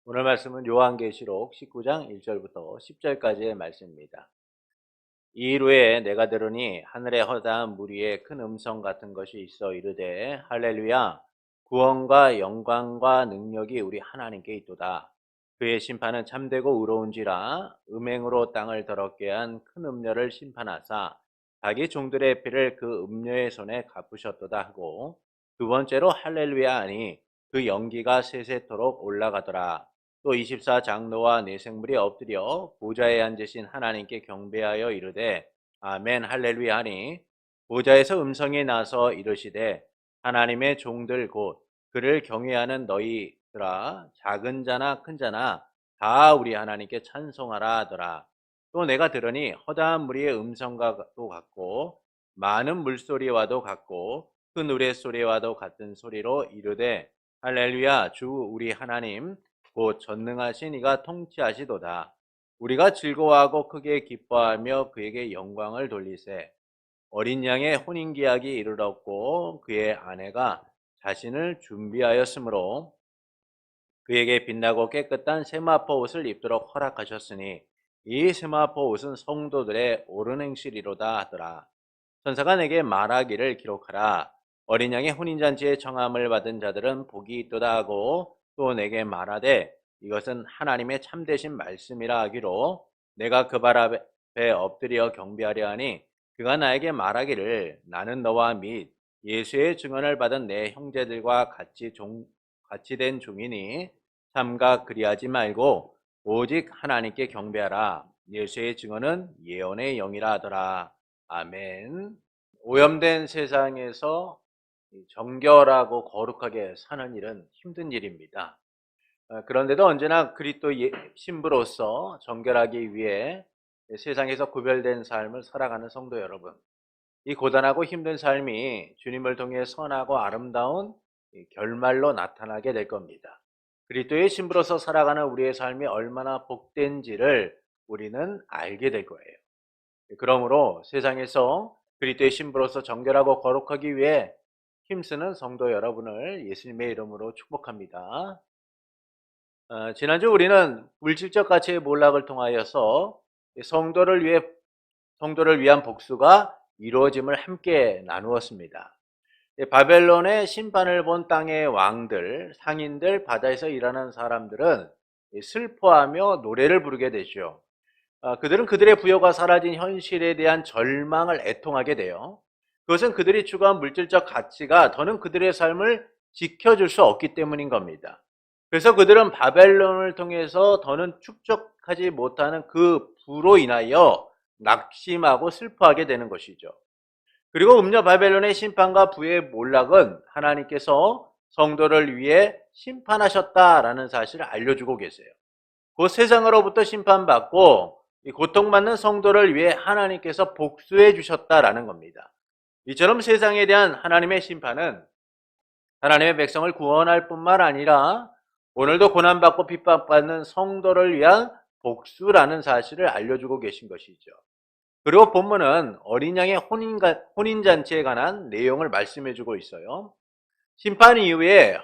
오늘 말씀은 요한계시록 19장 1절부터 10절까지의 말씀입니다. 이 일 후에 내가 들으니 하늘에 허다한 무리의 큰 음성 같은 것이 있어 이르되 할렐루야 구원과 영광과 능력이 우리 하나님께 있도다. 그의 심판은 참되고 의로운지라 음행으로 땅을 더럽게 한 큰 음녀를 심판하사 자기 종들의 피를 그 음녀의 손에 갚으셨도다 하고 두 번째로 할렐루야 하니 그 연기가 세세토록 올라가더라. 또 24 장로와 네 생물이 엎드려 보좌에 앉으신 하나님께 경배하여 이르되 아멘 할렐루야 하니 보좌에서 음성이 나서 이르시되 하나님의 종들 곧 그를 경외하는 너희들아 작은 자나 큰 자나 다 우리 하나님께 찬송하라 하더라. 또 내가 들으니 허다한 무리의 음성과도 같고 많은 물소리와도 같고 큰 우레소리와도 같은 소리로 이르되 할렐루야 주 우리 하나님 곧 전능하신 이가 통치하시도다. 우리가 즐거워하고 크게 기뻐하며 그에게 영광을 돌리세. 어린 양의 혼인기약이 이르렀고 그의 아내가 자신을 준비하였으므로 그에게 빛나고 깨끗한 세마포 옷을 입도록 허락하셨으니 이 세마포 옷은 성도들의 옳은 행실이로다 하더라. 천사가 내게 말하기를 기록하라. 어린 양의 혼인잔치에 청함을 받은 자들은 복이 있도다 하고 또 내게 말하되 이것은 하나님의 참되신 말씀이라 하기로 내가 그 발 앞에 엎드려 경배하려 하니 그가 나에게 말하기를 나는 너와 및 예수의 증언을 받은 내 형제들과 같이 된 종이니 삼가 그리하지 말고 오직 하나님께 경배하라. 예수의 증언은 예언의 영이라 하더라. 아멘. 오염된 세상에서 정결하고 거룩하게 사는 일은 힘든 일입니다. 그런데도 언제나 그리스도 신부로서 정결하기 위해 세상에서 구별된 삶을 살아가는 성도 여러분, 이 고단하고 힘든 삶이 주님을 통해 선하고 아름다운 결말로 나타나게 될 겁니다. 그리스도의 신부로서 살아가는 우리의 삶이 얼마나 복된지를 우리는 알게 될 거예요. 그러므로 세상에서 그리스도의 신부로서 정결하고 거룩하기 위해 힘쓰는 성도 여러분을 예수님의 이름으로 축복합니다. 지난주 우리는 물질적 가치의 몰락을 통하여서 성도를 위한 복수가 이루어짐을 함께 나누었습니다. 바벨론의 심판을 본 땅의 왕들, 상인들, 바다에서 일하는 사람들은 슬퍼하며 노래를 부르게 되죠. 그들은 그들의 부여가 사라진 현실에 대한 절망을 애통하게 돼요. 그것은 그들이 추구한 물질적 가치가 더는 그들의 삶을 지켜줄 수 없기 때문인 겁니다. 그래서 그들은 바벨론을 통해서 더는 축적하지 못하는 그 부로 인하여 낙심하고 슬퍼하게 되는 것이죠. 그리고 음녀 바벨론의 심판과 부의 몰락은 하나님께서 성도를 위해 심판하셨다라는 사실을 알려주고 계세요. 그 세상으로부터 심판받고 고통받는 성도를 위해 하나님께서 복수해 주셨다라는 겁니다. 이처럼 세상에 대한 하나님의 심판은 하나님의 백성을 구원할 뿐만 아니라 오늘도 고난받고 핍박받는 성도를 위한 복수라는 사실을 알려주고 계신 것이죠. 그리고 본문은 어린 양의 혼인잔치에 관한 내용을 말씀해주고 있어요. 심판 이후에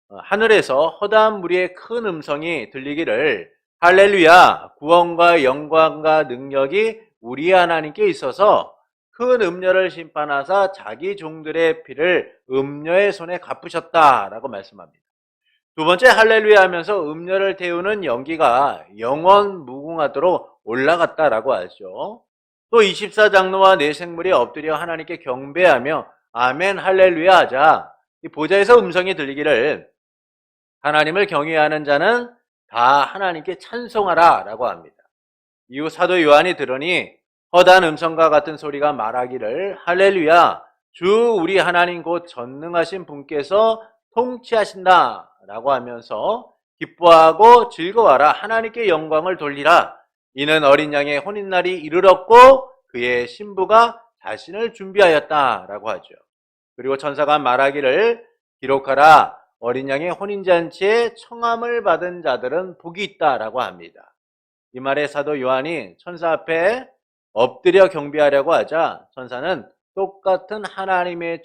하늘에서 허다한 무리의 큰 음성이 들리기를 할렐루야 구원과 영광과 능력이 우리 하나님께 있어서 큰 음녀를 심판하사 자기 종들의 피를 음녀의 손에 갚으셨다라고 말씀합니다. 두 번째 할렐루야 하면서 음녀를 태우는 연기가 영원 무궁하도록 올라갔다라고 하죠. 또 24 장로와 네 생물이 엎드려 하나님께 경배하며 아멘 할렐루야 하자 이 보좌에서 음성이 들리기를 하나님을 경외하는 자는 다 하나님께 찬송하라 라고 합니다. 이후 사도 요한이 들으니 허다한 음성과 같은 소리가 말하기를 할렐루야 주 우리 하나님 곧 전능하신 분께서 통치하신다 라고 하면서 기뻐하고 즐거워하라 하나님께 영광을 돌리라 이는 어린 양의 혼인날이 이르렀고 그의 신부가 자신을 준비하였다 라고 하죠. 그리고 천사가 말하기를 기록하라 어린 양의 혼인잔치에 청함을 받은 자들은 복이 있다라고 합니다. 이 말에 사도 요한이 천사 앞에 엎드려 경배하려고 하자 천사는 똑같은 하나님의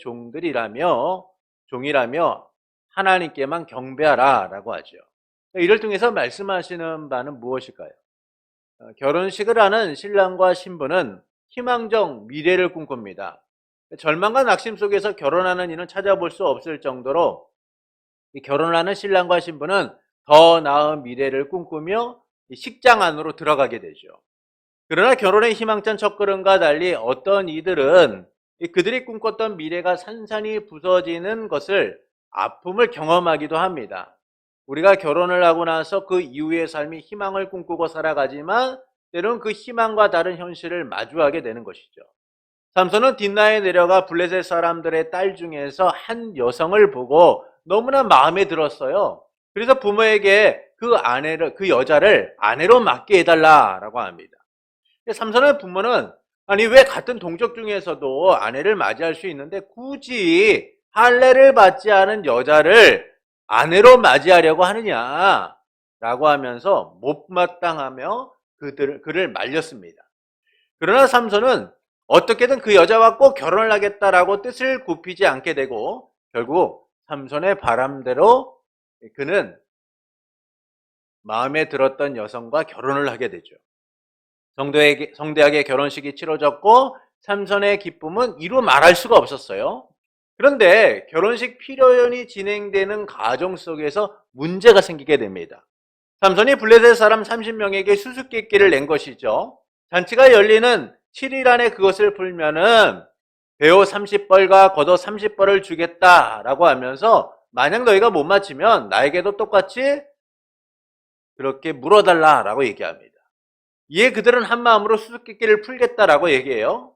종이라며 하나님께만 경배하라 라고 하죠. 이를 통해서 말씀하시는 바는 무엇일까요? 결혼식을 하는 신랑과 신부는 희망적 미래를 꿈꿉니다. 절망과 낙심 속에서 결혼하는 이는 찾아볼 수 없을 정도로 이 결혼하는 신랑과 신부는 더 나은 미래를 꿈꾸며 식장 안으로 들어가게 되죠. 그러나 결혼의 희망찬 첫걸음과 달리 어떤 이들은 그들이 꿈꿨던 미래가 산산이 부서지는 것을 아픔을 경험하기도 합니다. 우리가 결혼을 하고 나서 그 이후의 삶이 희망을 꿈꾸고 살아가지만 때로는 그 희망과 다른 현실을 마주하게 되는 것이죠. 삼손은 딥나에 내려가 블레셋 사람들의 딸 중에서 한 여성을 보고 너무나 마음에 들었어요. 그래서 부모에게 그 여자를 아내로 맡게 해달라라고 합니다. 삼손의 부모는 아니 왜 같은 동족 중에서도 아내를 맞이할 수 있는데 굳이 할례를 받지 않은 여자를 아내로 맞이하려고 하느냐라고 하면서 못마땅하며 그를 말렸습니다. 그러나 삼손은 어떻게든 그 여자와 꼭 결혼을 하겠다라고 뜻을 굽히지 않게 되고 결국 삼손의 바람대로 그는 마음에 들었던 여성과 결혼을 하게 되죠. 성대하게 결혼식이 치러졌고 삼손의 기쁨은 이루 말할 수가 없었어요. 그런데 결혼식 피로연이 진행되는 과정 속에서 문제가 생기게 됩니다. 삼손이 블레셋 사람 30명에게 수수께끼를 낸 것이죠. 잔치가 열리는 7일 안에 그것을 풀면은 배옷 30벌과 겉옷 30벌을 주겠다라고 하면서 만약 너희가 못 맞히면 나에게도 똑같이 그렇게 물어달라라고 얘기합니다. 이에 그들은 한 마음으로 수수께끼를 풀겠다라고 얘기해요.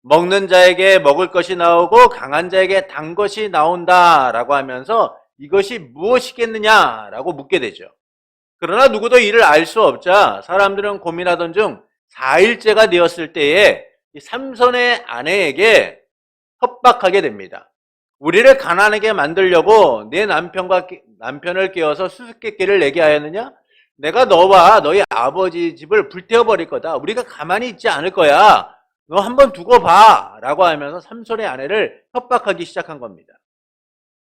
먹는 자에게 먹을 것이 나오고 강한 자에게 단 것이 나온다라고 하면서 이것이 무엇이겠느냐라고 묻게 되죠. 그러나 누구도 이를 알 수 없자 사람들은 고민하던 중 4일째가 되었을 때에 삼손의 아내에게 협박하게 됩니다. 우리를 가난하게 만들려고 내 남편을 깨워서 수수께끼를 내게 하였느냐? 내가 너와 너희 아버지 집을 불태워버릴 거다. 우리가 가만히 있지 않을 거야. 너 한번 두고 봐 라고 하면서 삼손의 아내를 협박하기 시작한 겁니다.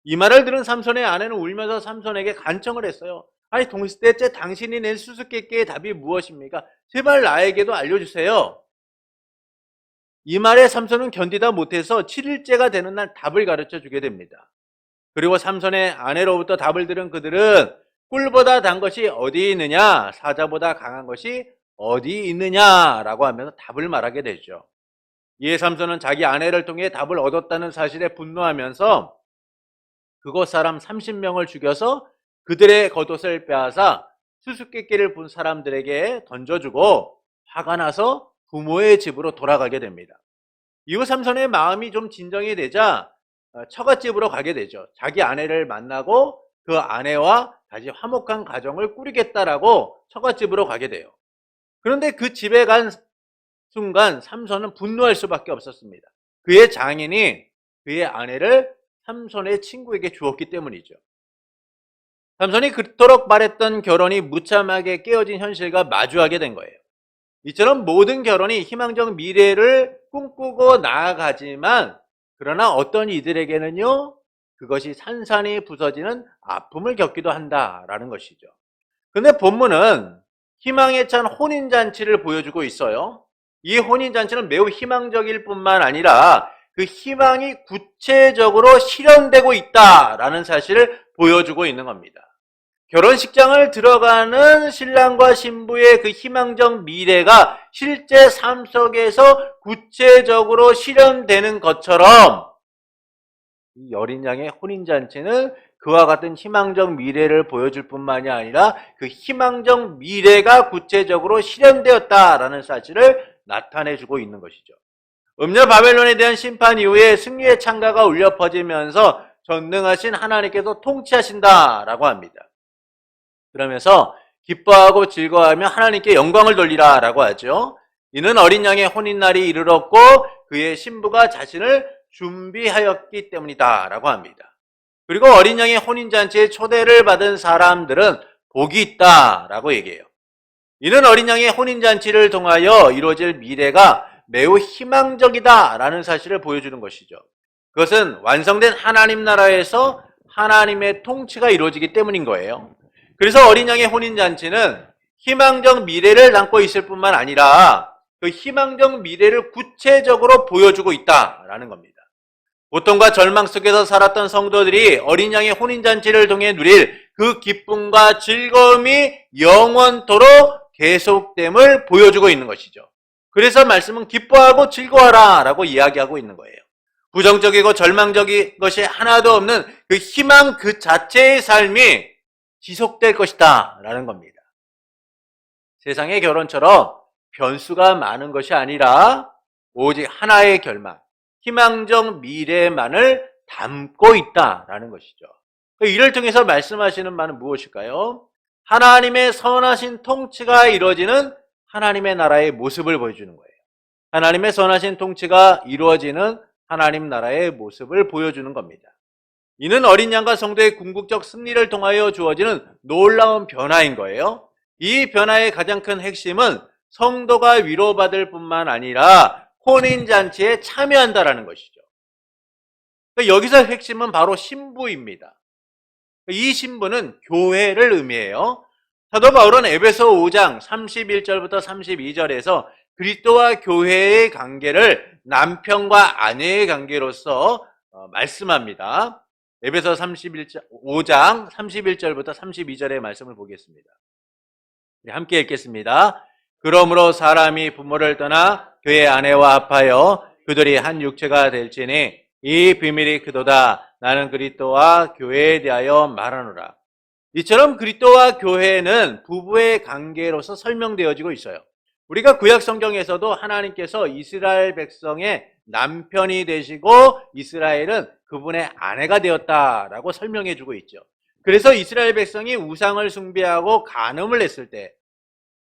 이 말을 들은 삼손의 아내는 울면서 삼손에게 간청을 했어요. 아니 동시대째 당신이 낸 수수께끼의 답이 무엇입니까? 제발 나에게도 알려주세요. 이 말에 삼손은 견디다 못해서 7일째가 되는 날 답을 가르쳐 주게 됩니다. 그리고 삼손의 아내로부터 답을 들은 그들은 꿀보다 단 것이 어디 있느냐, 사자보다 강한 것이 어디 있느냐라고 하면서 답을 말하게 되죠. 이에 삼손은 자기 아내를 통해 답을 얻었다는 사실에 분노하면서 그곳 사람 30명을 죽여서 그들의 겉옷을 빼앗아 수수께끼를 본 사람들에게 던져주고 화가 나서 부모의 집으로 돌아가게 됩니다. 이후 삼손의 마음이 좀 진정이 되자 처갓집으로 가게 되죠. 자기 아내를 만나고 그 아내와 다시 화목한 가정을 꾸리겠다라고 처갓집으로 가게 돼요. 그런데 그 집에 간 순간 삼손은 분노할 수밖에 없었습니다. 그의 장인이 그의 아내를 삼손의 친구에게 주었기 때문이죠. 삼손이 그토록 바랬던 결혼이 무참하게 깨어진 현실과 마주하게 된 거예요. 이처럼 모든 결혼이 희망적 미래를 꿈꾸고 나아가지만 그러나 어떤 이들에게는요 그것이 산산이 부서지는 아픔을 겪기도 한다라는 것이죠. 근데 본문은 희망에 찬 혼인잔치를 보여주고 있어요. 이 혼인잔치는 매우 희망적일 뿐만 아니라 그 희망이 구체적으로 실현되고 있다라는 사실을 보여주고 있는 겁니다. 결혼식장을 들어가는 신랑과 신부의 그 희망적 미래가 실제 삶 속에서 구체적으로 실현되는 것처럼 이 어린 양의 혼인잔치는 그와 같은 희망적 미래를 보여줄 뿐만이 아니라 그 희망적 미래가 구체적으로 실현되었다라는 사실을 나타내주고 있는 것이죠. 음녀 바벨론에 대한 심판 이후에 승리의 창가가 울려 퍼지면서 전능하신 하나님께서 통치하신다라고 합니다. 그러면서 기뻐하고 즐거워하며 하나님께 영광을 돌리라 라고 하죠. 이는 어린 양의 혼인날이 이르렀고 그의 신부가 자신을 준비하였기 때문이다 라고 합니다. 그리고 어린 양의 혼인잔치에 초대를 받은 사람들은 복이 있다 라고 얘기해요. 이는 어린 양의 혼인잔치를 통하여 이루어질 미래가 매우 희망적이다 라는 사실을 보여주는 것이죠. 그것은 완성된 하나님 나라에서 하나님의 통치가 이루어지기 때문인 거예요. 그래서 어린 양의 혼인잔치는 희망적 미래를 담고 있을 뿐만 아니라 그 희망적 미래를 구체적으로 보여주고 있다라는 겁니다. 고통과 절망 속에서 살았던 성도들이 어린 양의 혼인잔치를 통해 누릴 그 기쁨과 즐거움이 영원토록 계속됨을 보여주고 있는 것이죠. 그래서 말씀은 기뻐하고 즐거워하라 라고 이야기하고 있는 거예요. 부정적이고 절망적인 것이 하나도 없는 그 희망 그 자체의 삶이 지속될 것이다 라는 겁니다. 세상의 결혼처럼 변수가 많은 것이 아니라 오직 하나의 결말, 희망적 미래만을 담고 있다라는 것이죠. 이를 통해서 말씀하시는 바는 무엇일까요? 하나님의 선하신 통치가 이루어지는 하나님의 나라의 모습을 보여주는 거예요. 하나님의 선하신 통치가 이루어지는 하나님 나라의 모습을 보여주는 겁니다. 이는 어린 양과 성도의 궁극적 승리를 통하여 주어지는 놀라운 변화인 거예요. 이 변화의 가장 큰 핵심은 성도가 위로받을 뿐만 아니라 혼인잔치에 참여한다라는 것이죠. 여기서 핵심은 바로 신부입니다. 이 신부는 교회를 의미해요. 사도 바울은 에베소 5장 31절부터 32절에서 그리스도와 교회의 관계를 남편과 아내의 관계로서 말씀합니다. 에베소 5장 31절부터 32절의 말씀을 보겠습니다. 함께 읽겠습니다. 그러므로 사람이 부모를 떠나 그의 아내와 합하여 그들이 한 육체가 될지니 이 비밀이 그도다. 나는 그리스도와 교회에 대하여 말하노라. 이처럼 그리스도와 교회는 부부의 관계로서 설명되어지고 있어요. 우리가 구약 성경에서도 하나님께서 이스라엘 백성의 남편이 되시고 이스라엘은 그분의 아내가 되었다라고 설명해 주고 있죠. 그래서 이스라엘 백성이 우상을 숭배하고 간음을 했을 때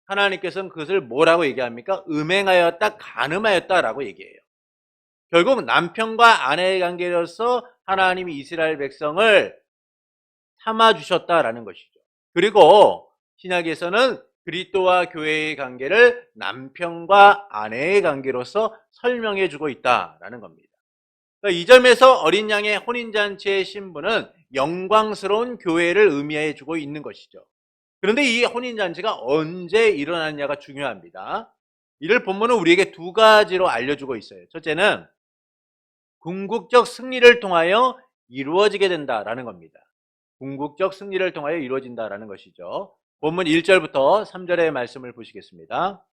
하나님께서는 그것을 뭐라고 얘기합니까? 음행하였다, 간음하였다라고 얘기해요. 결국 남편과 아내의 관계로서 하나님이 이스라엘 백성을 삼아주셨다라는 것이죠. 그리고 신약에서는 그리스도와 교회의 관계를 남편과 아내의 관계로서 설명해 주고 있다라는 겁니다. 그러니까 이 점에서 어린 양의 혼인잔치의 신부는 영광스러운 교회를 의미해 주고 있는 것이죠. 그런데 이 혼인잔치가 언제 일어났냐가 중요합니다. 이를 본문은 우리에게 두 가지로 알려주고 있어요. 첫째는 궁극적 승리를 통하여 이루어지게 된다라는 겁니다. 궁극적 승리를 통하여 이루어진다라는 것이죠. 본문 1절부터 3절의 말씀을 보시겠습니다.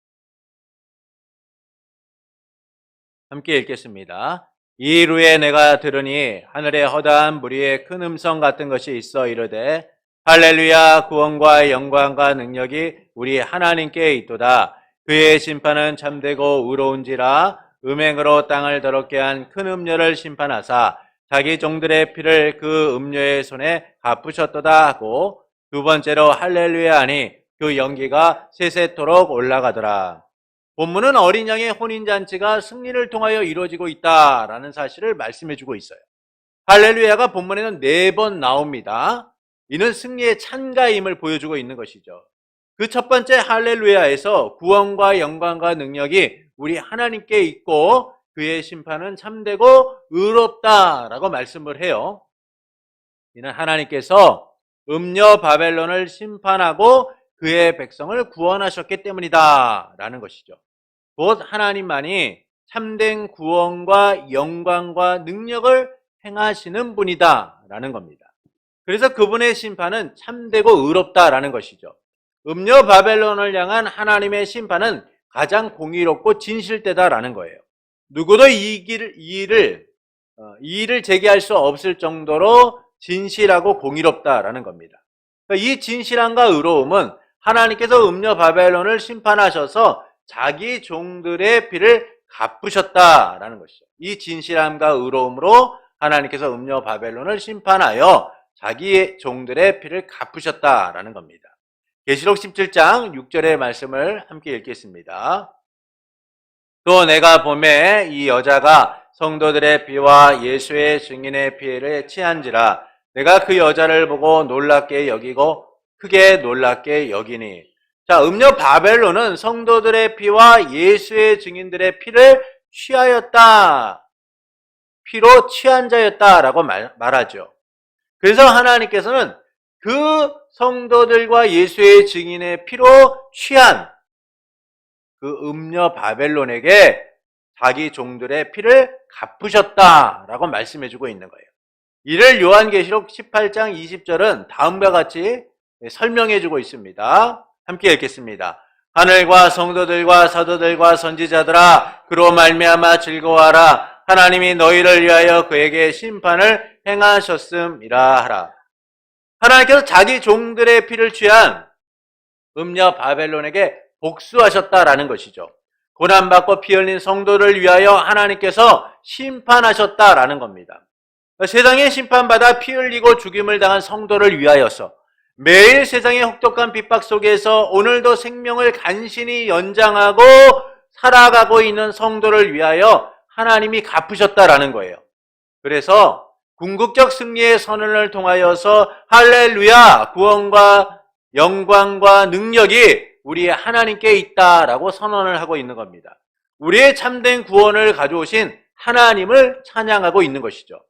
함께 읽겠습니다. 이일 후에 내가 들으니 하늘에 허다한 무리의 큰 음성 같은 것이 있어 이르되 할렐루야 구원과 영광과 능력이 우리 하나님께 있도다. 그의 심판은 참되고 의로운지라 음행으로 땅을 더럽게 한 큰 음녀를 심판하사 자기 종들의 피를 그 음녀의 손에 갚으셨도다 하고 두 번째로 할렐루야 하니 그 연기가 세세토록 올라가더라. 본문은 어린 양의 혼인잔치가 승리를 통하여 이루어지고 있다라는 사실을 말씀해주고 있어요. 할렐루야가 본문에는 4번 나옵니다. 이는 승리의 찬가임을 보여주고 있는 것이죠. 그 첫 번째 할렐루야에서 구원과 영광과 능력이 우리 하나님께 있고 그의 심판은 참되고 의롭다라고 말씀을 해요. 이는 하나님께서 음녀 바벨론을 심판하고 그의 백성을 구원하셨기 때문이다 라는 것이죠. 곧 하나님만이 참된 구원과 영광과 능력을 행하시는 분이다 라는 겁니다. 그래서 그분의 심판은 참되고 의롭다라는 것이죠. 음녀 바벨론을 향한 하나님의 심판은 가장 공의롭고 진실되다라는 거예요. 누구도 이 일을 제기할 수 없을 정도로 진실하고 공의롭다라는 겁니다. 이 진실함과 의로움은 하나님께서 음녀 바벨론을 심판하셔서 자기 종들의 피를 갚으셨다라는 것이죠. 이 진실함과 의로움으로 하나님께서 음녀 바벨론을 심판하여 자기의 종들의 피를 갚으셨다라는 겁니다. 계시록 17장 6절의 말씀을 함께 읽겠습니다. 또 내가 보매 이 여자가 성도들의 피와 예수의 증인의 피를 취한지라 내가 그 여자를 보고 놀랍게 여기고 크게 놀랍게 여기니. 자, 음녀 바벨론은 성도들의 피와 예수의 증인들의 피를 취하였다. 피로 취한 자였다라고 말하죠. 그래서 하나님께서는 그 성도들과 예수의 증인의 피로 취한 그 음녀 바벨론에게 자기 종들의 피를 갚으셨다라고 말씀해주고 있는 거예요. 이를 요한계시록 18장 20절은 다음과 같이 설명해주고 있습니다. 함께 읽겠습니다. 하늘과 성도들과 사도들과 선지자들아, 그로 말미암아 즐거워하라. 하나님이 너희를 위하여 그에게 심판을 행하셨음이라 하라. 하나님께서 자기 종들의 피를 취한 음녀 바벨론에게 복수하셨다라는 것이죠. 고난받고 피 흘린 성도를 위하여 하나님께서 심판하셨다라는 겁니다. 세상에 심판받아 피 흘리고 죽임을 당한 성도를 위하여서 매일 세상의 혹독한 핍박 속에서 오늘도 생명을 간신히 연장하고 살아가고 있는 성도를 위하여 하나님이 갚으셨다라는 거예요. 그래서 궁극적 승리의 선언을 통하여서 할렐루야, 구원과 영광과 능력이 우리 하나님께 있다라고 선언을 하고 있는 겁니다. 우리의 참된 구원을 가져오신 하나님을 찬양하고 있는 것이죠.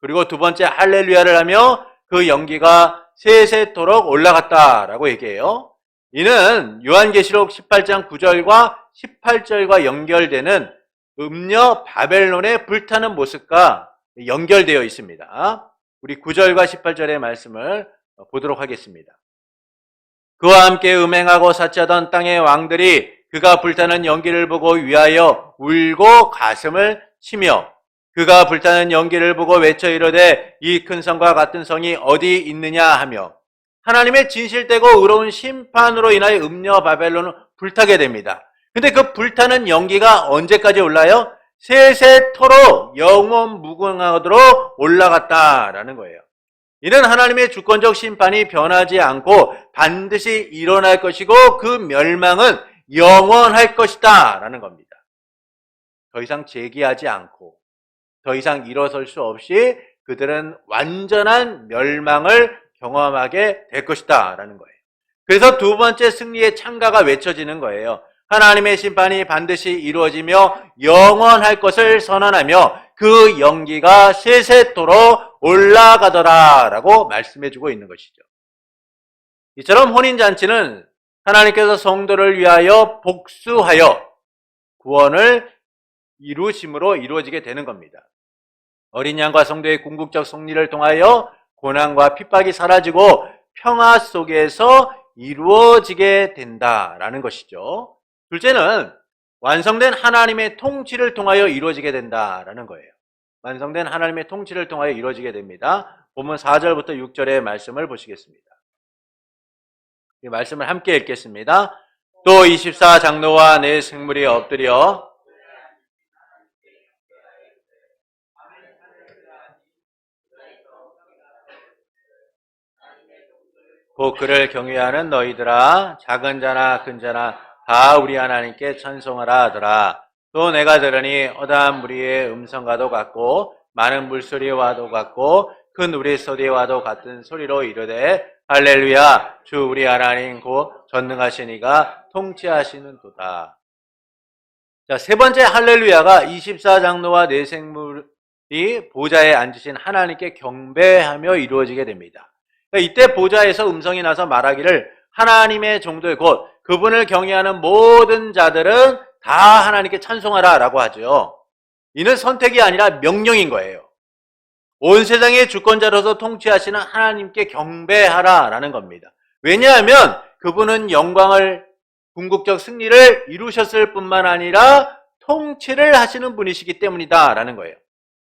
그리고 두 번째 할렐루야를 하며 그 연기가 세세토록 올라갔다라고 얘기해요. 이는 요한계시록 18장 9절과 18절과 연결되는 음녀 바벨론의 불타는 모습과 연결되어 있습니다. 우리 9절과 18절의 말씀을 보도록 하겠습니다. 그와 함께 음행하고 사치하던 땅의 왕들이 그가 불타는 연기를 보고 위하여 울고 가슴을 치며 그가 불타는 연기를 보고 외쳐 이르되 이 큰 성과 같은 성이 어디 있느냐 하며 하나님의 진실되고 의로운 심판으로 인하여 음녀 바벨론은 불타게 됩니다. 근데 그 불타는 연기가 언제까지 올라요? 세세토록 영원 무궁하도록 올라갔다라는 거예요. 이는 하나님의 주권적 심판이 변하지 않고 반드시 일어날 것이고 그 멸망은 영원할 것이다 라는 겁니다. 더 이상 재기하지 않고 더 이상 일어설 수 없이 그들은 완전한 멸망을 경험하게 될 것이다 라는 거예요. 그래서 두 번째 승리의 창가가 외쳐지는 거예요. 하나님의 심판이 반드시 이루어지며 영원할 것을 선언하며 그 연기가 세세토록 올라가더라 라고 말씀해주고 있는 것이죠. 이처럼 혼인잔치는 하나님께서 성도를 위하여 복수하여 구원을 이루심으로 이루어지게 되는 겁니다. 어린 양과 성도의 궁극적 승리를 통하여 고난과 핍박이 사라지고 평화 속에서 이루어지게 된다라는 것이죠. 둘째는 완성된 하나님의 통치를 통하여 이루어지게 된다라는 거예요. 완성된 하나님의 통치를 통하여 이루어지게 됩니다. 본문 4절부터 6절의 말씀을 보시겠습니다. 이 말씀을 함께 읽겠습니다. 또 24장로와 내 생물이 엎드려 곧 그를 경외하는 너희들아 작은 자나 큰 자나 다 우리 하나님께 찬송하라 하더라. 또 내가 들으니 어다한 무리의 음성과도 같고 많은 물소리와도 같고 큰 우레소리와도 같은 소리로 이르되 할렐루야 주 우리 하나님 곧 전능하신 이가 통치하시는도다. 자, 세 번째 할렐루야가 24장로와 네 생물이 보좌에 앉으신 하나님께 경배하며 이루어지게 됩니다. 그러니까 이때 보좌에서 음성이 나서 말하기를 하나님의 종들 곧 그분을 경외하는 모든 자들은 다 하나님께 찬송하라 라고 하죠. 이는 선택이 아니라 명령인 거예요. 온 세상의 주권자로서 통치하시는 하나님께 경배하라 라는 겁니다. 왜냐하면 그분은 영광을 궁극적 승리를 이루셨을 뿐만 아니라 통치를 하시는 분이시기 때문이다 라는 거예요.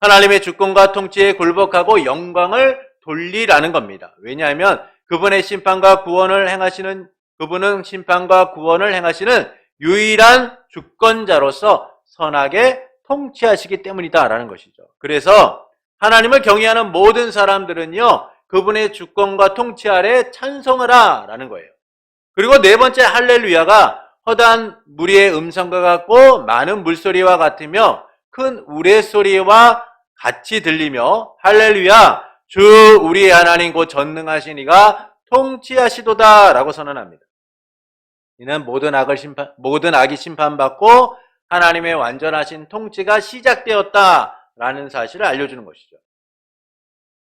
하나님의 주권과 통치에 굴복하고 영광을 돌리라는 겁니다. 왜냐하면 그분의 심판과 구원을 행하시는 그분은 심판과 구원을 행하시는 유일한 주권자로서 선하게 통치하시기 때문이다라는 것이죠. 그래서 하나님을 경외하는 모든 사람들은요, 그분의 주권과 통치 아래 찬송하라 라는 거예요. 그리고 네 번째 할렐루야가 허다한 무리의 음성과 같고 많은 물소리와 같으며 큰 우레소리와 같이 들리며 할렐루야 주 우리 하나님 곧 전능하신 이가 통치하시도다 라고 선언합니다. 이는 모든 악이 심판받고 하나님의 완전하신 통치가 시작되었다라는 사실을 알려주는 것이죠.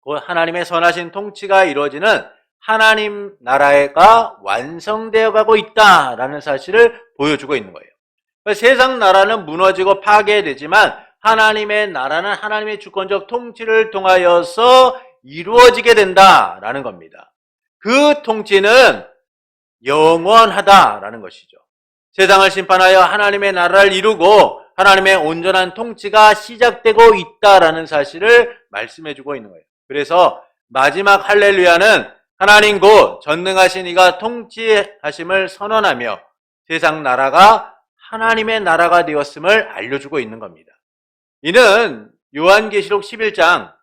곧 하나님의 선하신 통치가 이루어지는 하나님 나라가 완성되어 가고 있다라는 사실을 보여주고 있는 거예요. 그러니까 세상 나라는 무너지고 파괴되지만 하나님의 나라는 하나님의 주권적 통치를 통하여서 이루어지게 된다라는 겁니다. 그 통치는 영원하다라는 것이죠. 세상을 심판하여 하나님의 나라를 이루고 하나님의 온전한 통치가 시작되고 있다라는 사실을 말씀해주고 있는 거예요. 그래서 마지막 할렐루야는 하나님 곧 전능하신 이가 통치하심을 선언하며 세상 나라가 하나님의 나라가 되었음을 알려주고 있는 겁니다. 이는 요한계시록 11장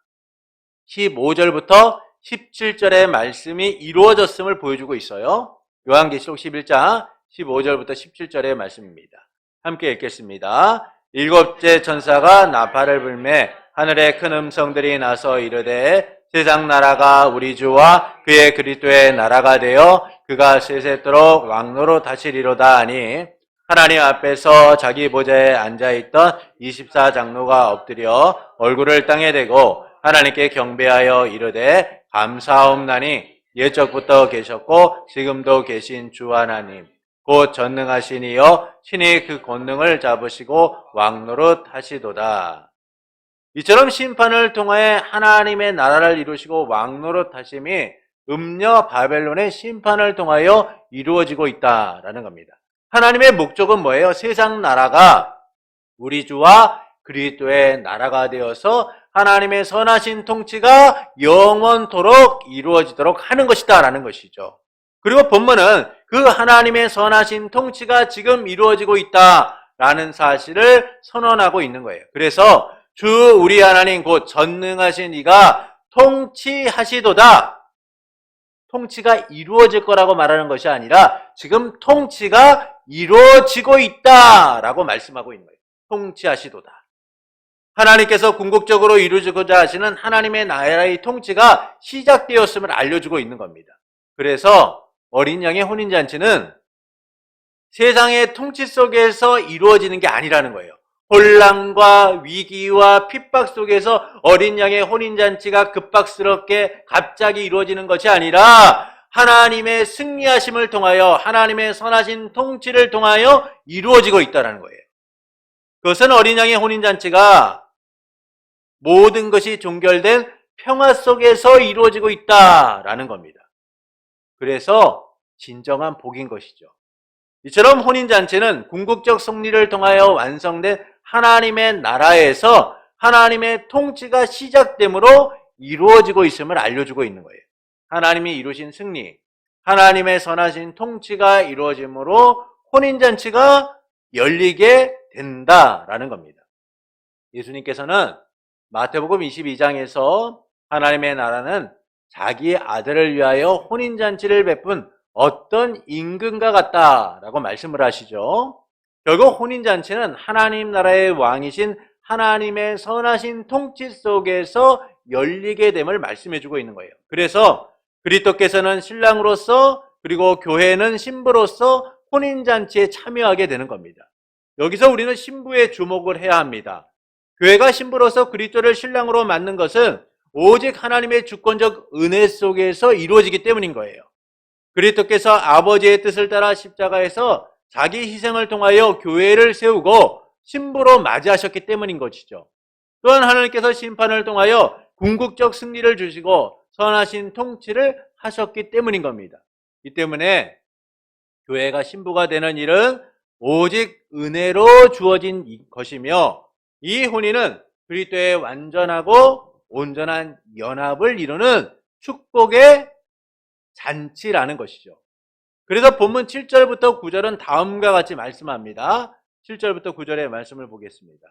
15절부터 17절의 말씀이 이루어졌음을 보여주고 있어요. 요한계시록 11장 15절부터 17절의 말씀입니다. 함께 읽겠습니다. 일곱째 천사가 나팔을 불매 하늘에 큰 음성들이 나서 이르되 세상 나라가 우리 주와 그의 그리스도의 나라가 되어 그가 세세토록 왕노로 다스리로다 하니 하나님 앞에서 자기 보좌에 앉아있던 24장로가 엎드려 얼굴을 땅에 대고 하나님께 경배하여 이르되 감사하옵나니 옛적부터 계셨고 지금도 계신 주 하나님 곧 전능하신 이여 친히 그 권능을 잡으시고 왕노릇 하시도다. 이처럼 심판을 통해 하나님의 나라를 이루시고 왕노릇 하심이 음녀 바벨론의 심판을 통하여 이루어지고 있다라는 겁니다. 하나님의 목적은 뭐예요? 세상 나라가 우리 주와 그리스도의 나라가 되어서 하나님의 선하신 통치가 영원토록 이루어지도록 하는 것이다 라는 것이죠. 그리고 본문은 그 하나님의 선하신 통치가 지금 이루어지고 있다라는 사실을 선언하고 있는 거예요. 그래서 주 우리 하나님 곧 전능하신 이가 통치하시도다. 통치가 이루어질 거라고 말하는 것이 아니라 지금 통치가 이루어지고 있다라고 말씀하고 있는 거예요. 통치하시도다. 하나님께서 궁극적으로 이루어지고자 하시는 하나님의 나라의 통치가 시작되었음을 알려주고 있는 겁니다. 그래서 어린 양의 혼인잔치는 세상의 통치 속에서 이루어지는 게 아니라는 거예요. 혼란과 위기와 핍박 속에서 어린 양의 혼인잔치가 급박스럽게 갑자기 이루어지는 것이 아니라 하나님의 승리하심을 통하여 하나님의 선하신 통치를 통하여 이루어지고 있다는 거예요. 그것은 어린 양의 혼인잔치가 모든 것이 종결된 평화 속에서 이루어지고 있다라는 겁니다. 그래서 진정한 복인 것이죠. 이처럼 혼인잔치는 궁극적 승리를 통하여 완성된 하나님의 나라에서 하나님의 통치가 시작됨으로 이루어지고 있음을 알려주고 있는 거예요. 하나님이 이루신 승리, 하나님의 선하신 통치가 이루어짐으로 혼인잔치가 열리게 된다라는 겁니다. 예수님께서는 마태복음 22장에서 하나님의 나라는 자기 아들을 위하여 혼인잔치를 베푼 어떤 임금과 같다라고 말씀을 하시죠. 결국 혼인잔치는 하나님 나라의 왕이신 하나님의 선하신 통치 속에서 열리게 됨을 말씀해주고 있는 거예요. 그래서 그리스도께서는 신랑으로서 그리고 교회는 신부로서 혼인잔치에 참여하게 되는 겁니다. 여기서 우리는 신부에 주목을 해야 합니다. 교회가 신부로서 그리스도를 신랑으로 맞는 것은 오직 하나님의 주권적 은혜 속에서 이루어지기 때문인 거예요. 그리스도께서 아버지의 뜻을 따라 십자가에서 자기 희생을 통하여 교회를 세우고 신부로 맞이하셨기 때문인 것이죠. 또한 하나님께서 심판을 통하여 궁극적 승리를 주시고 선하신 통치를 하셨기 때문인 겁니다. 이 때문에 교회가 신부가 되는 일은 오직 은혜로 주어진 것이며 이 혼인은 그리스도의 완전하고 온전한 연합을 이루는 축복의 잔치라는 것이죠. 그래서 본문 7절부터 9절은 다음과 같이 말씀합니다. 7절부터 9절의 말씀을 보겠습니다.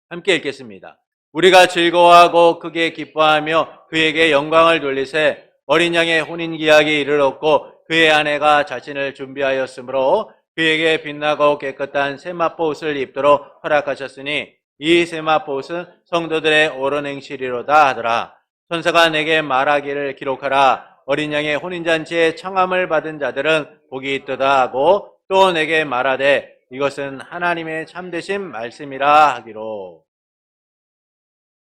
함께 읽겠습니다. 우리가 즐거워하고 크게 기뻐하며 그에게 영광을 돌리세 어린 양의 혼인기약이 이르렀고 그의 아내가 자신을 준비하였으므로 그에게 빛나고 깨끗한 세마포옷을 입도록 허락하셨으니 이 세마포옷은 성도들의 옳은 행실이로다 하더라. 천사가 내게 말하기를 기록하라. 어린 양의 혼인잔치에 청함을 받은 자들은 복이 있도다 하고 또 내게 말하되 이것은 하나님의 참되신 말씀이라 하기로.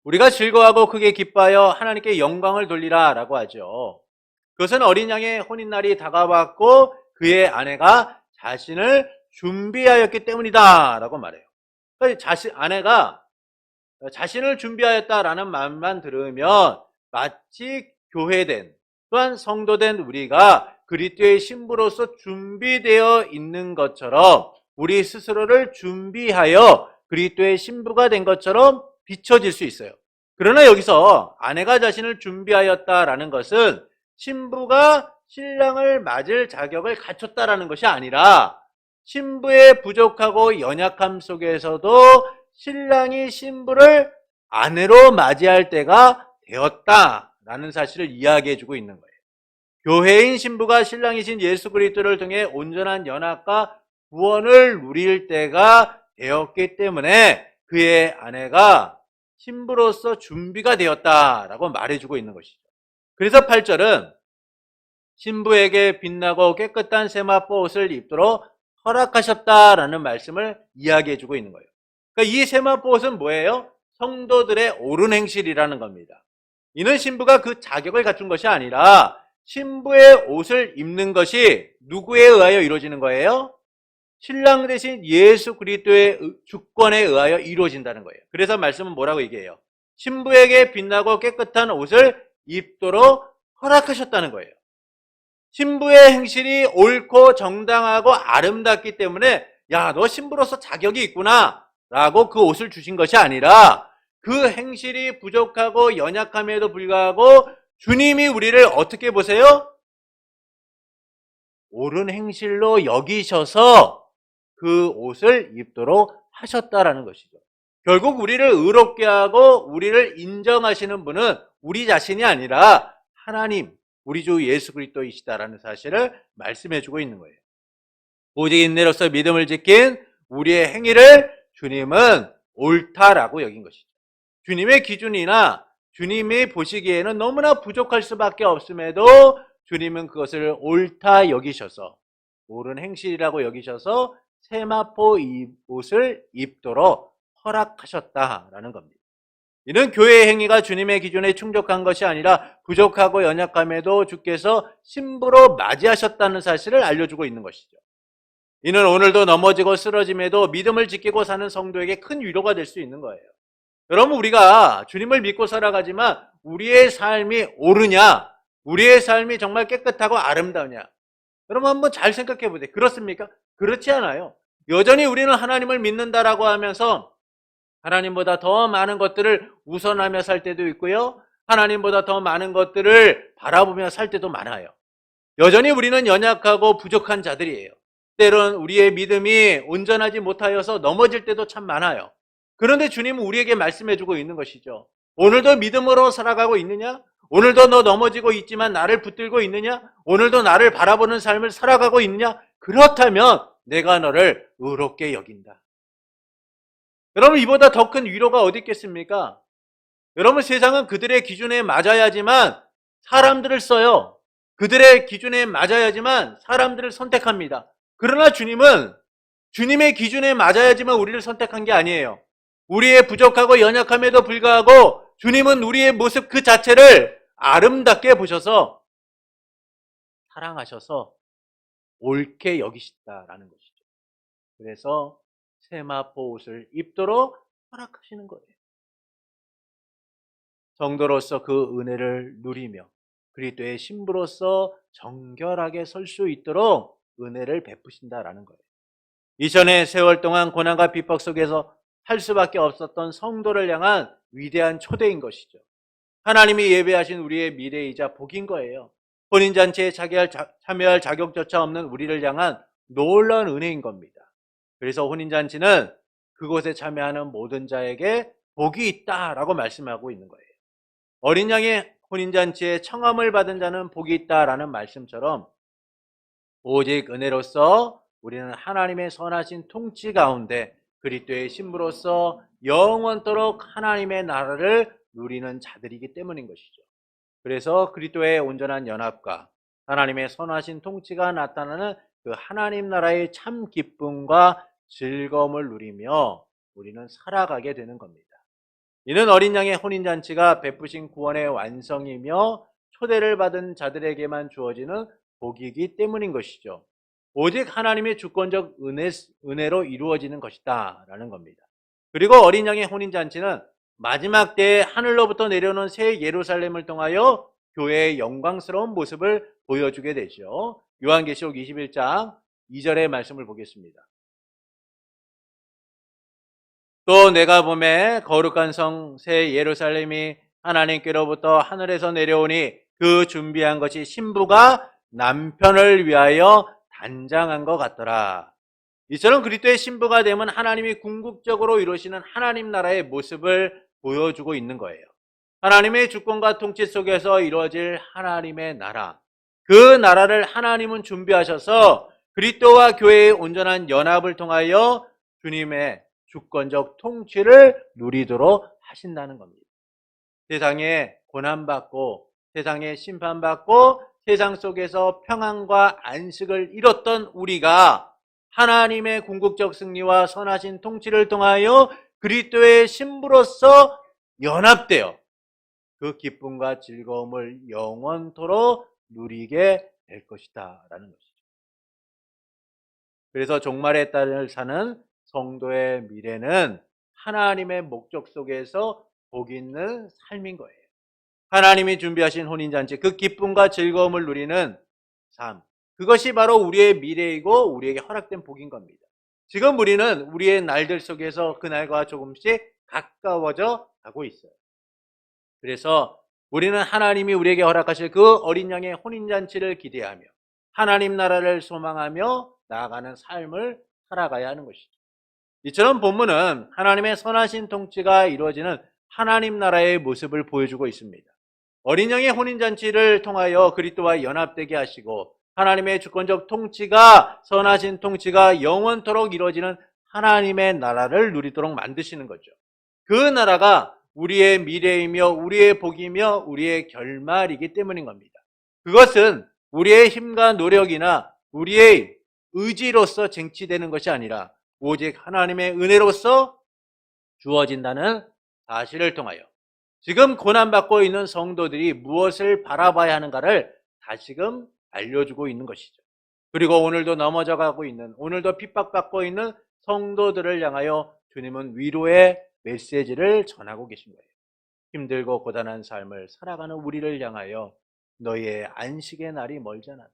우리가 즐거워하고 크게 기뻐하여 하나님께 영광을 돌리라 라고 하죠. 그것은 어린 양의 혼인날이 다가왔고 그의 아내가 자신을 준비하였기 때문이다 라고 말해요. 그러니까 아내가 자신을 준비하였다라는 말만 들으면 마치 교회된 또한 성도된 우리가 그리스도의 신부로서 준비되어 있는 것처럼 우리 스스로를 준비하여 그리스도의 신부가 된 것처럼 비춰질 수 있어요. 그러나 여기서 아내가 자신을 준비하였다라는 것은 신부가 신랑을 맞을 자격을 갖췄다라는 것이 아니라 신부의 부족하고 연약함 속에서도 신랑이 신부를 아내로 맞이할 때가 되었다라는 사실을 이야기해 주고 있는 거예요. 교회인 신부가 신랑이신 예수 그리스도를 통해 온전한 연합과 구원을 누릴 때가 되었기 때문에 그의 아내가 신부로서 준비가 되었다라고 말해주고 있는 것이죠. 그래서 8절은 신부에게 빛나고 깨끗한 세마포 옷을 입도록 허락하셨다라는 말씀을 이야기해주고 있는 거예요. 그러니까 이 세마포 옷은 뭐예요? 성도들의 옳은 행실이라는 겁니다. 이는 신부가 그 자격을 갖춘 것이 아니라 신부의 옷을 입는 것이 누구에 의하여 이루어지는 거예요? 신랑 대신 예수 그리스도의 주권에 의하여 이루어진다는 거예요. 그래서 말씀은 뭐라고 얘기해요? 신부에게 빛나고 깨끗한 옷을 입도록 허락하셨다는 거예요. 신부의 행실이 옳고 정당하고 아름답기 때문에 야, 너 신부로서 자격이 있구나 라고 그 옷을 주신 것이 아니라 그 행실이 부족하고 연약함에도 불구하고 주님이 우리를 어떻게 보세요? 옳은 행실로 여기셔서 그 옷을 입도록 하셨다라는 것이죠. 결국 우리를 의롭게 하고 우리를 인정하시는 분은 우리 자신이 아니라 하나님, 우리 주 예수 그리스도이시다라는 사실을 말씀해 주고 있는 거예요. 오직 인내로서 믿음을 지킨 우리의 행위를 주님은 옳다라고 여긴 것이죠. 주님의 기준이나 주님이 보시기에는 너무나 부족할 수밖에 없음에도 주님은 그것을 옳다 여기셔서 옳은 행실이라고 여기셔서 세마포 옷을 입도록 허락하셨다라는 겁니다. 이는 교회의 행위가 주님의 기준에 충족한 것이 아니라 부족하고 연약함에도 주께서 신부로 맞이하셨다는 사실을 알려주고 있는 것이죠. 이는 오늘도 넘어지고 쓰러짐에도 믿음을 지키고 사는 성도에게 큰 위로가 될 수 있는 거예요. 여러분, 우리가 주님을 믿고 살아가지만 우리의 삶이 옳으냐? 우리의 삶이 정말 깨끗하고 아름다우냐? 여러분 한번 잘 생각해 보세요. 그렇습니까? 그렇지 않아요. 여전히 우리는 하나님을 믿는다라고 하면서 하나님보다 더 많은 것들을 우선하며 살 때도 있고요. 하나님보다 더 많은 것들을 바라보며 살 때도 많아요. 여전히 우리는 연약하고 부족한 자들이에요. 때론 우리의 믿음이 온전하지 못하여서 넘어질 때도 참 많아요. 그런데 주님은 우리에게 말씀해주고 있는 것이죠. 오늘도 믿음으로 살아가고 있느냐? 오늘도 너 넘어지고 있지만 나를 붙들고 있느냐? 오늘도 나를 바라보는 삶을 살아가고 있느냐? 그렇다면 내가 너를 의롭게 여긴다. 여러분, 이보다 더 큰 위로가 어디 있겠습니까? 여러분, 세상은 그들의 기준에 맞아야지만 사람들을 써요. 그들의 기준에 맞아야지만 사람들을 선택합니다. 그러나 주님은 주님의 기준에 맞아야지만 우리를 선택한 게 아니에요. 우리의 부족하고 연약함에도 불구하고 주님은 우리의 모습 그 자체를 아름답게 보셔서 사랑하셔서 옳게 여기시다라는 것이죠. 그래서 세마포 옷을 입도록 허락하시는 거예요. 성도로서 그 은혜를 누리며 그리스도의 신부로서 정결하게 설 수 있도록 은혜를 베푸신다라는 거예요. 이전의 세월 동안 고난과 핍박 속에서 살 수밖에 없었던 성도를 향한 위대한 초대인 것이죠. 하나님이 예배하신 우리의 미래이자 복인 거예요. 혼인잔치에 참여할 자격조차 없는 우리를 향한 놀라운 은혜인 겁니다. 그래서 혼인잔치는 그곳에 참여하는 모든 자에게 복이 있다라고 말씀하고 있는 거예요. 어린 양의 혼인잔치에 청함을 받은 자는 복이 있다라는 말씀처럼 오직 은혜로서 우리는 하나님의 선하신 통치 가운데 그리스도의 신부로서 영원토록 하나님의 나라를 누리는 자들이기 때문인 것이죠. 그래서 그리스도의 온전한 연합과 하나님의 선하신 통치가 나타나는 그 하나님 나라의 참 기쁨과 즐거움을 누리며 우리는 살아가게 되는 겁니다. 이는 어린 양의 혼인잔치가 베푸신 구원의 완성이며 초대를 받은 자들에게만 주어지는 복이기 때문인 것이죠. 오직 하나님의 주권적 은혜로 이루어지는 것이다 라는 겁니다. 그리고 어린 양의 혼인잔치는 마지막 때에 하늘로부터 내려오는 새 예루살렘을 통하여 교회의 영광스러운 모습을 보여주게 되죠. 요한계시록 21장 2절의 말씀을 보겠습니다. 또 내가 보매 거룩한 성 새 예루살렘이 하나님께로부터 하늘에서 내려오니 그 준비한 것이 신부가 남편을 위하여 단장한 것 같더라. 이처럼 그리스도의 신부가 되면 하나님이 궁극적으로 이루시는 하나님 나라의 모습을 보여주고 있는 거예요. 하나님의 주권과 통치 속에서 이루어질 하나님의 나라. 그 나라를 하나님은 준비하셔서 그리스도와 교회의 온전한 연합을 통하여 주님의 주권적 통치를 누리도록 하신다는 겁니다. 세상에 고난받고 세상에 심판받고 세상 속에서 평안과 안식을 잃었던 우리가 하나님의 궁극적 승리와 선하신 통치를 통하여 그리스도의 신부로서 연합되어 그 기쁨과 즐거움을 영원토록 누리게 될 것이다 라는 것이죠. 그래서 종말의 딸을 사는 성도의 미래는 하나님의 목적 속에서 복 있는 삶인 거예요. 하나님이 준비하신 혼인잔치, 그 기쁨과 즐거움을 누리는 삶, 그것이 바로 우리의 미래이고 우리에게 허락된 복인 겁니다. 지금 우리는 우리의 날들 속에서 그날과 조금씩 가까워져 가고 있어요. 그래서 우리는 하나님이 우리에게 허락하실 그 어린 양의 혼인잔치를 기대하며 하나님 나라를 소망하며 나아가는 삶을 살아가야 하는 것이죠. 이처럼 본문은 하나님의 선하신 통치가 이루어지는 하나님 나라의 모습을 보여주고 있습니다. 어린 양의 혼인잔치를 통하여 그리스도와 연합되게 하시고 하나님의 주권적 통치가 선하신 통치가 영원토록 이루어지는 하나님의 나라를 누리도록 만드시는 거죠. 그 나라가 우리의 미래이며 우리의 복이며 우리의 결말이기 때문인 겁니다. 그것은 우리의 힘과 노력이나 우리의 의지로서 쟁취되는 것이 아니라 오직 하나님의 은혜로서 주어진다는 사실을 통하여 지금 고난받고 있는 성도들이 무엇을 바라봐야 하는가를 다시금 알려주고 있는 것이죠. 그리고 오늘도 넘어져 가고 있는, 오늘도 핍박받고 있는 성도들을 향하여 주님은 위로의 메시지를 전하고 계신 거예요. 힘들고 고단한 삶을 살아가는 우리를 향하여 너희의 안식의 날이 멀지 않았다.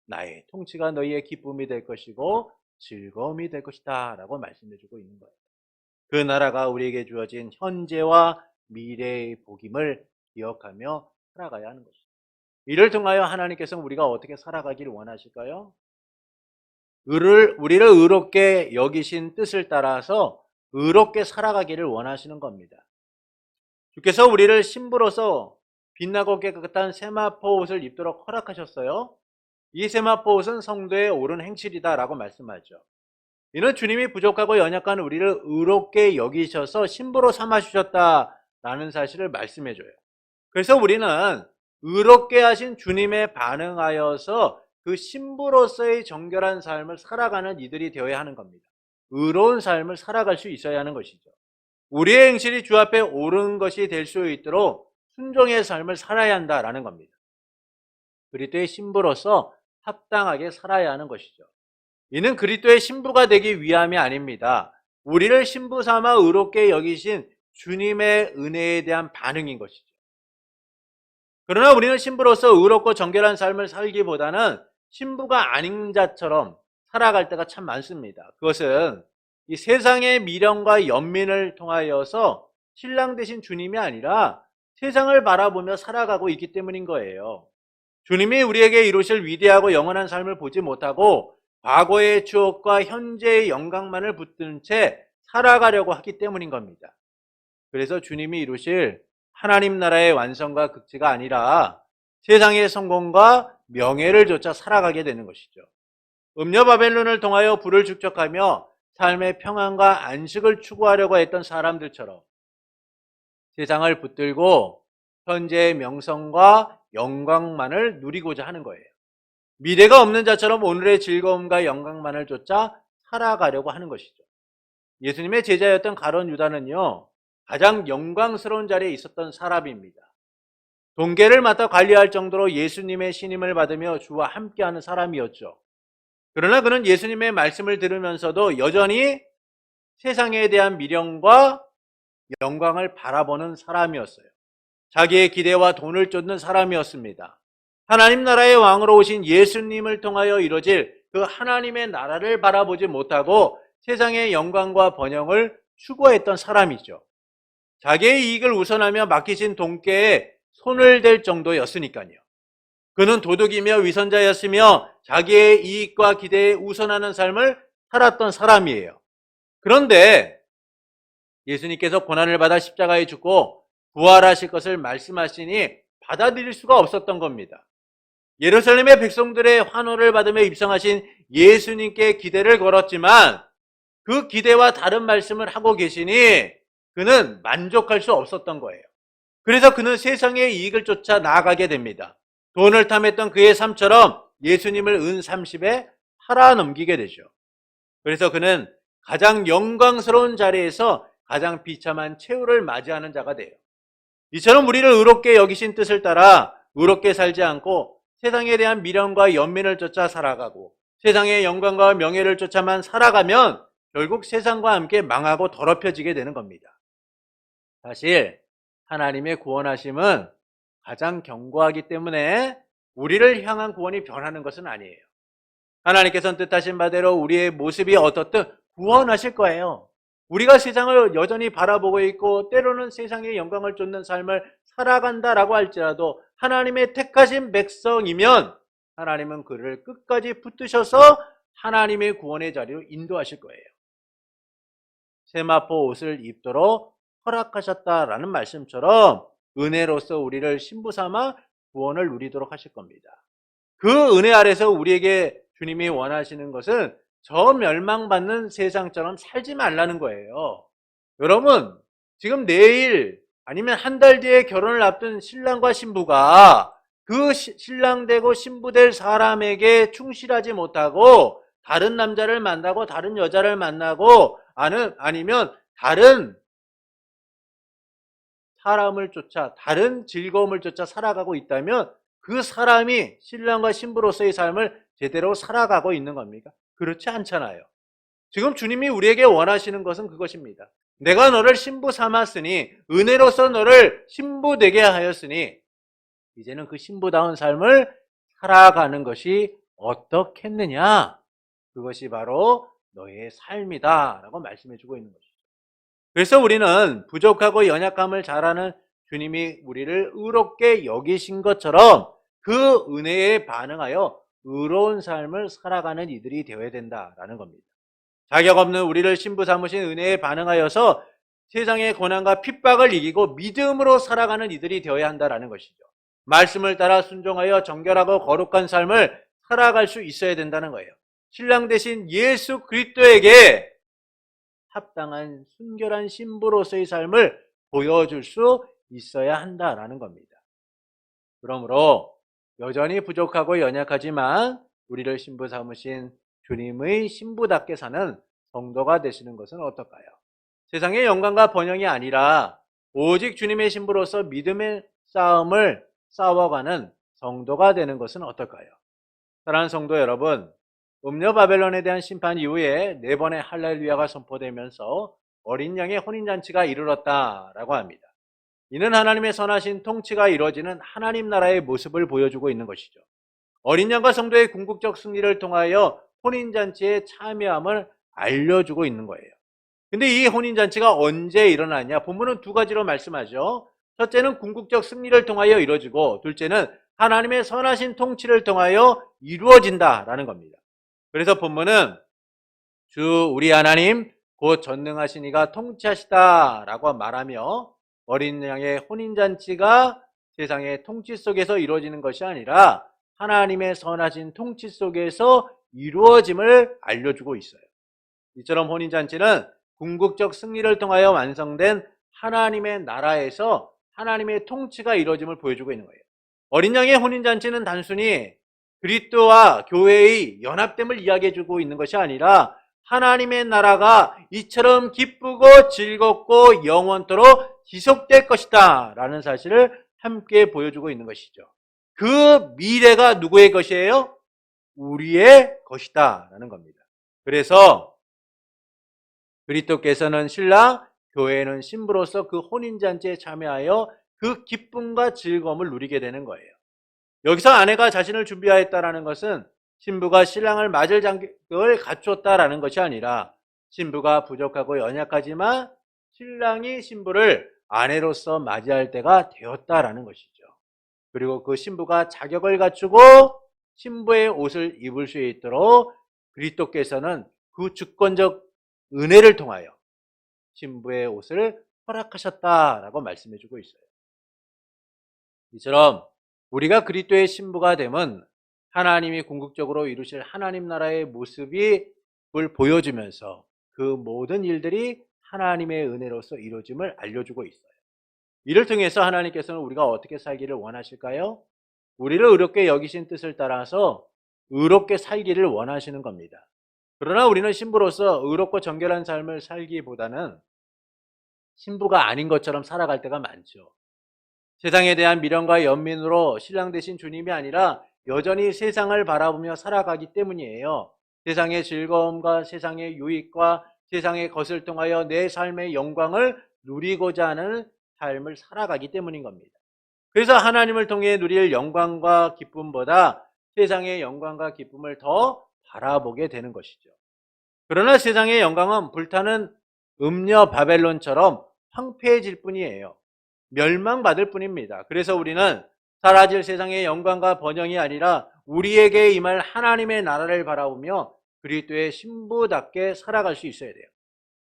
나의 통치가 너희의 기쁨이 될 것이고 즐거움이 될 것이다 라고 말씀해주고 있는 거예요. 그 나라가 우리에게 주어진 현재와 미래의 복임을 기억하며 살아가야 하는 것입니다. 이를 통하여 하나님께서는 우리가 어떻게 살아가기를 원하실까요? 우리를 의롭게 여기신 뜻을 따라서 의롭게 살아가기를 원하시는 겁니다. 주께서 우리를 신부로서 빛나고 깨끗한 세마포 옷을 입도록 허락하셨어요. 이 세마포 옷은 성도의 옳은 행실이다 라고 말씀하죠. 이는 주님이 부족하고 연약한 우리를 의롭게 여기셔서 신부로 삼아주셨다라는 사실을 말씀해줘요. 그래서 우리는 의롭게 하신 주님에 반응하여서 그 신부로서의 정결한 삶을 살아가는 이들이 되어야 하는 겁니다. 의로운 삶을 살아갈 수 있어야 하는 것이죠. 우리의 행실이 주 앞에 옳은 것이 될 수 있도록 순종의 삶을 살아야 한다라는 겁니다. 그리스도의 신부로서 합당하게 살아야 하는 것이죠. 이는 그리스도의 신부가 되기 위함이 아닙니다. 우리를 신부 삼아 의롭게 여기신 주님의 은혜에 대한 반응인 것이죠. 그러나 우리는 신부로서 의롭고 정결한 삶을 살기보다는 신부가 아닌 자처럼 살아갈 때가 참 많습니다. 그것은 이 세상의 미련과 연민을 통하여서 신랑 되신 주님이 아니라 세상을 바라보며 살아가고 있기 때문인 거예요. 주님이 우리에게 이루실 위대하고 영원한 삶을 보지 못하고 과거의 추억과 현재의 영광만을 붙든 채 살아가려고 하기 때문인 겁니다. 그래서 주님이 이루실 하나님 나라의 완성과 극치가 아니라 세상의 성공과 명예를 쫓아 살아가게 되는 것이죠. 음녀 바벨론을 통하여 부를 축적하며 삶의 평안과 안식을 추구하려고 했던 사람들처럼 세상을 붙들고 현재의 명성과 영광만을 누리고자 하는 거예요. 미래가 없는 자처럼 오늘의 즐거움과 영광만을 쫓아 살아가려고 하는 것이죠. 예수님의 제자였던 가룟 유다는요, 가장 영광스러운 자리에 있었던 사람입니다. 동계를 맡아 관리할 정도로 예수님의 신임을 받으며 주와 함께하는 사람이었죠. 그러나 그는 예수님의 말씀을 들으면서도 여전히 세상에 대한 미련과 영광을 바라보는 사람이었어요. 자기의 기대와 돈을 쫓는 사람이었습니다. 하나님 나라의 왕으로 오신 예수님을 통하여 이루어질 그 하나님의 나라를 바라보지 못하고 세상의 영광과 번영을 추구했던 사람이죠. 자기의 이익을 우선하며 맡기신 돈께에 손을 댈 정도였으니까요. 그는 도둑이며 위선자였으며 자기의 이익과 기대에 우선하는 삶을 살았던 사람이에요. 그런데 예수님께서 고난을 받아 십자가에 죽고 부활하실 것을 말씀하시니 받아들일 수가 없었던 겁니다. 예루살렘의 백성들의 환호를 받으며 입성하신 예수님께 기대를 걸었지만 그 기대와 다른 말씀을 하고 계시니 그는 만족할 수 없었던 거예요. 그래서 그는 세상의 이익을 쫓아 나아가게 됩니다. 돈을 탐했던 그의 삶처럼 예수님을 은 30에 팔아넘기게 되죠. 그래서 그는 가장 영광스러운 자리에서 가장 비참한 최후를 맞이하는 자가 돼요. 이처럼 우리를 의롭게 여기신 뜻을 따라 의롭게 살지 않고 세상에 대한 미련과 연민을 쫓아 살아가고 세상의 영광과 명예를 쫓아만 살아가면 결국 세상과 함께 망하고 더럽혀지게 되는 겁니다. 사실 하나님의 구원하심은 가장 견고하기 때문에 우리를 향한 구원이 변하는 것은 아니에요. 하나님께서는 뜻하신 바대로 우리의 모습이 어떻든 구원하실 거예요. 우리가 세상을 여전히 바라보고 있고 때로는 세상의 영광을 쫓는 삶을 살아간다라고 할지라도 하나님의 택하신 백성이면 하나님은 그를 끝까지 붙드셔서 하나님의 구원의 자리로 인도하실 거예요. 세마포 옷을 입도록 허락하셨다라는 말씀처럼 은혜로서 우리를 신부 삼아 구원을 누리도록 하실 겁니다. 그 은혜 아래서 우리에게 주님이 원하시는 것은 저 멸망받는 세상처럼 살지 말라는 거예요. 여러분, 지금 내일 아니면 한 달 뒤에 결혼을 앞둔 신랑과 신부가 그 신랑 되고 신부 될 사람에게 충실하지 못하고 다른 남자를 만나고 다른 여자를 만나고 아니면 다른 사람을 쫓아 다른 즐거움을 쫓아 살아가고 있다면 그 사람이 신랑과 신부로서의 삶을 제대로 살아가고 있는 겁니까? 그렇지 않잖아요. 지금 주님이 우리에게 원하시는 것은 그것입니다. 내가 너를 신부 삼았으니 은혜로서 너를 신부 되게 하였으니 이제는 그 신부다운 삶을 살아가는 것이 어떻겠느냐? 그것이 바로 너의 삶이다 라고 말씀해 주고 있는 것이죠. 그래서 우리는 부족하고 연약함을 잘하는 주님이 우리를 의롭게 여기신 것처럼 그 은혜에 반응하여 의로운 삶을 살아가는 이들이 되어야 된다라는 겁니다. 자격 없는 우리를 신부 삼으신 은혜에 반응하여서 세상의 고난과 핍박을 이기고 믿음으로 살아가는 이들이 되어야 한다라는 것이죠. 말씀을 따라 순종하여 정결하고 거룩한 삶을 살아갈 수 있어야 된다는 거예요. 신랑 대신 예수 그리스도에게 합당한 순결한 신부로서의 삶을 보여줄 수 있어야 한다라는 겁니다. 그러므로 여전히 부족하고 연약하지만 우리를 신부 삼으신 주님의 신부답게 사는 성도가 되시는 것은 어떨까요? 세상의 영광과 번영이 아니라 오직 주님의 신부로서 믿음의 싸움을 싸워가는 성도가 되는 것은 어떨까요? 사랑하는 성도 여러분, 음녀 바벨론에 대한 심판 이후에 4번의 할렐루야가 선포되면서 어린 양의 혼인잔치가 이르렀다라고 합니다. 이는 하나님의 선하신 통치가 이루어지는 하나님 나라의 모습을 보여주고 있는 것이죠. 어린 양과 성도의 궁극적 승리를 통하여 혼인잔치에 참여함을 알려주고 있는 거예요. 근데 이 혼인잔치가 언제 일어나냐? 본문은 2가지로 말씀하죠. 첫째는 궁극적 승리를 통하여 이루어지고 둘째는 하나님의 선하신 통치를 통하여 이루어진다라는 겁니다. 그래서 본문은 주 우리 하나님 곧 전능하신 이가 통치하시다라고 말하며 어린 양의 혼인잔치가 세상의 통치 속에서 이루어지는 것이 아니라 하나님의 선하신 통치 속에서 이루어짐을 알려주고 있어요. 이처럼 혼인잔치는 궁극적 승리를 통하여 완성된 하나님의 나라에서 하나님의 통치가 이루어짐을 보여주고 있는 거예요. 어린 양의 혼인잔치는 단순히 그리스도와 교회의 연합됨을 이야기해주고 있는 것이 아니라 하나님의 나라가 이처럼 기쁘고 즐겁고 영원토록 지속될 것이다 라는 사실을 함께 보여주고 있는 것이죠. 그 미래가 누구의 것이에요? 우리의 것이다 라는 겁니다. 그래서 그리스도께서는 신랑, 교회는 신부로서 그 혼인잔치에 참여하여 그 기쁨과 즐거움을 누리게 되는 거예요. 여기서 아내가 자신을 준비하였다라는 것은 신부가 신랑을 맞을 자격을 갖추었다라는 것이 아니라 신부가 부족하고 연약하지만 신랑이 신부를 아내로서 맞이할 때가 되었다라는 것이죠. 그리고 그 신부가 자격을 갖추고 신부의 옷을 입을 수 있도록 그리스도께서는 그 주권적 은혜를 통하여 신부의 옷을 허락하셨다라고 말씀해주고 있어요. 이처럼 우리가 그리스도의 신부가 되면 하나님이 궁극적으로 이루실 하나님 나라의 모습을 보여주면서 그 모든 일들이 하나님의 은혜로서 이루어짐을 알려주고 있어요. 이를 통해서 하나님께서는 우리가 어떻게 살기를 원하실까요? 우리를 의롭게 여기신 뜻을 따라서 의롭게 살기를 원하시는 겁니다. 그러나 우리는 신부로서 의롭고 정결한 삶을 살기보다는 신부가 아닌 것처럼 살아갈 때가 많죠. 세상에 대한 미련과 연민으로 신랑 되신 주님이 아니라 여전히 세상을 바라보며 살아가기 때문이에요. 세상의 즐거움과 세상의 유익과 세상의 것을 통하여 내 삶의 영광을 누리고자 하는 삶을 살아가기 때문인 겁니다. 그래서 하나님을 통해 누릴 영광과 기쁨보다 세상의 영광과 기쁨을 더 바라보게 되는 것이죠. 그러나 세상의 영광은 불타는 음녀 바벨론처럼 황폐해질 뿐이에요. 멸망받을 뿐입니다. 그래서 우리는 사라질 세상의 영광과 번영이 아니라 우리에게 임할 하나님의 나라를 바라보며 그리스도의 신부답게 살아갈 수 있어야 돼요.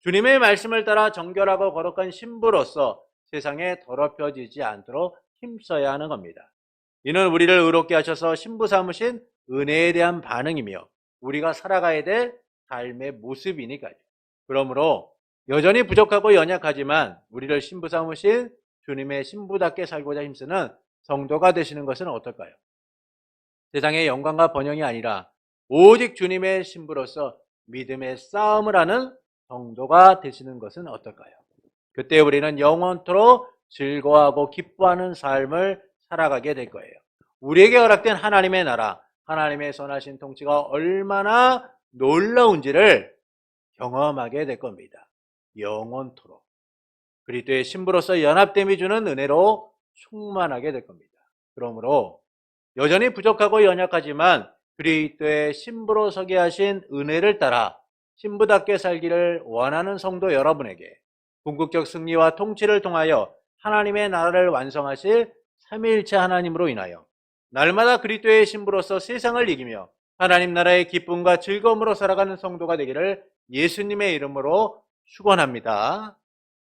주님의 말씀을 따라 정결하고 거룩한 신부로서 세상에 더럽혀지지 않도록 힘써야 하는 겁니다. 이는 우리를 의롭게 하셔서 신부 삼으신 은혜에 대한 반응이며 우리가 살아가야 될 삶의 모습이니까요. 그러므로 여전히 부족하고 연약하지만 우리를 신부 삼으신 주님의 신부답게 살고자 힘쓰는 성도가 되시는 것은 어떨까요? 세상의 영광과 번영이 아니라 오직 주님의 신부로서 믿음의 싸움을 하는 성도가 되시는 것은 어떨까요? 그때 우리는 영원토록 즐거워하고 기뻐하는 삶을 살아가게 될 거예요. 우리에게 허락된 하나님의 나라, 하나님의 선하신 통치가 얼마나 놀라운지를 경험하게 될 겁니다. 영원토록. 그리스도의 신부로서 연합됨이 주는 은혜로 충만하게 될 겁니다. 그러므로 여전히 부족하고 연약하지만 그리스도의 신부로 서게 하신 은혜를 따라 신부답게 살기를 원하는 성도 여러분에게 궁극적 승리와 통치를 통하여 하나님의 나라를 완성하실 삼위일체 하나님으로 인하여 날마다 그리스도의 신부로서 세상을 이기며 하나님 나라의 기쁨과 즐거움으로 살아가는 성도가 되기를 예수님의 이름으로 축원합니다.